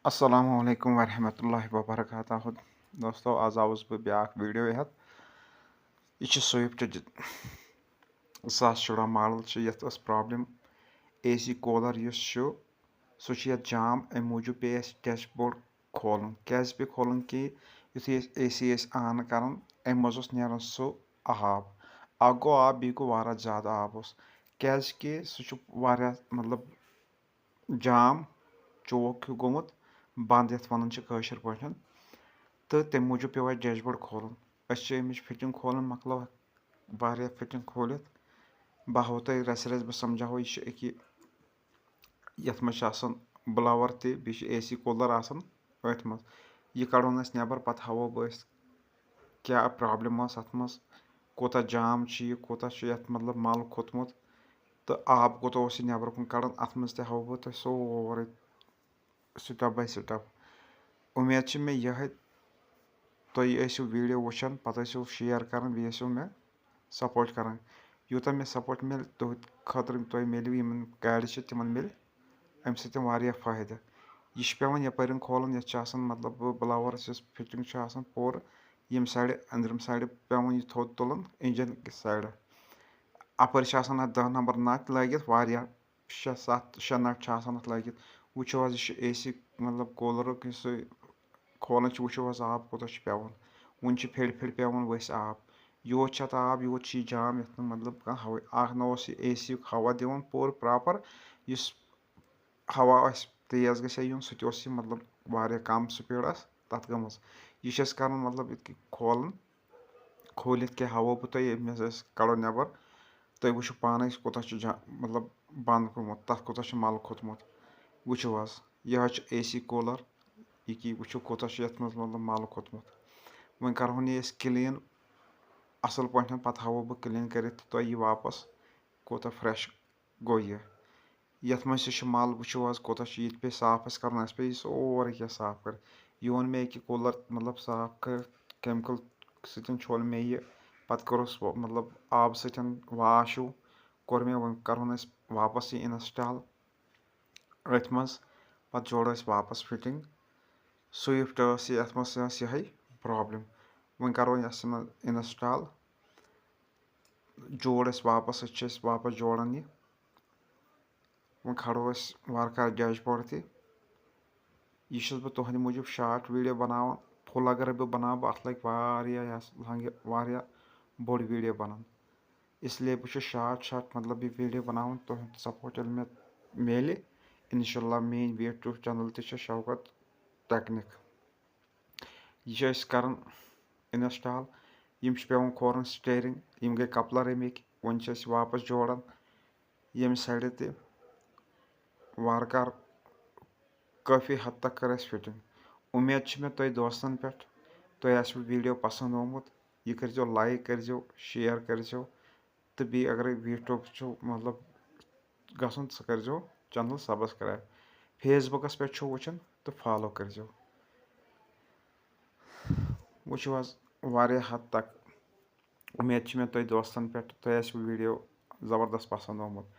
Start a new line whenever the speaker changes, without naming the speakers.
अस्सलामु अलैकुम वरहमतुल्लाहि वबरकातुहू दोस्तों आज आउस बह ब्याक वीडियो यह स्विफ्ट 2014 मॉडल यथ प्रॉब्लम AC कूलर सह जाम अमि मूजूब पे डैशबोर्ड खोलन क्या पे खोलन कि युथी AC ऑन कर अमि मज नेरान सह आब गो आब बी गो वारा ज़्यादा आब क्या कि सह मतलब जाम चौक हिू गोमुत बंद यथ वन कशर पे तो तम मूजूब पे डैशबोर्ड खोलन अमिच फिटिंग खोलन मकलो वारिया फिटिंग खोलित बह हाव तुह रस बह समझावो यह यथ मज ब्लावर बी AC कूलर अथ मज यह कड़ोन नबर पत हावो बह क्या प्रॉब्लम अत मज कोता जाम यह कोता यथ मतलब मल खोतमुत तो आब कोता नबर कुन कड़न अत मज हावो बह तुह सोरे स्टेप बाय स्टेप उम्मीद मे यह तुम वीडियो वुचान पत शेयर कर बे मे सपोर्ट कर यूत मे सपोर्ट मिल तुद खतर तुम मिलू इन गाड़ तिमन मिल अम सत फायदे यह पेवान यपर खोलन यह मतलब ब्लावर फिटिंग पूर यम साइड अंदरम साइड पेवान यह थोद तुलन इंजन साइड अपर 10 नंबर नट लगित वारिया 6 नट अत लगित वो AC मतलब कूलर खोलन वो आब कोता पेवान वन फेड़ फेड़ पेवान वस आब योत आब योत जाम यथ मतलब ना AC हवा दिवान पूर प्रॉपर इस हवा तेज गु सह मतलब वारिया कम स्पीड तथ गमज यह कर मतलब इत खोलन खोलित क्या हावो बह तुम कड़ो नबर तुम वो पान कोता मतलब बंद कोमुत तथ कोता मल खोतमुत वो यह AC कूलर यह वो कोता यथ मतलब मल खोतमुत वन करहन यह क्लीन असल पे पत हावो बह क्लीन कर तुह वापस कोता फ्रेश गो यथ मज सह मल वो कोता ये पे साफ कर पे सोरे क्या साफ कर यह वोन मे कूलर मतलब साफ कर केमिकल सतन छोल मे यह पत करोस मतलब आब सतन वाश कोर मे वो करहन वापस यह इंस्टॉल अथ मज पत जोड़ वापस फिटिंग स्विफ्ट यथ मज यह प्रॉब्लम वन करो इंस्टॉल जोड़ वापस वापस जोड़न यह वन खड़ो वार डैशबोर्ड तह बह तुहद मूजूब शार्ट वीडियो बनावान फुल अगर बह बनाव अत लग वारिया बोड़ वीडियो बनन इसलिए बह शार्ट मतलब यह वीडियो बनावान तुहद सपोर्ट मे मिले इंशाल्लाह मेन यूट्यूब चैनल तह शौकत टेक्निक यह कर इंस्टॉल यम पेवान खोरन स्टीयरिंग यम गई कपलर अमिक वन वापस जोड़न यम साइड तह वार कार काफ़ी हद तक कर फिटिंग उम्मीद मे तुह दोस्तन पे तुह वीडियो पसंद आमुत यह कर लाइक कर शेयर कर तो बी अगर यूट्यूब मतलब गसन सह कर चैनल सब्सक्राइब फेसबुकस पे वुचान तो फॉलो कर वो वारिया हद तक उम्मीद मे तुह दोस्तन पे तुह वीडियो ज़बरदस्त पसंद आमुत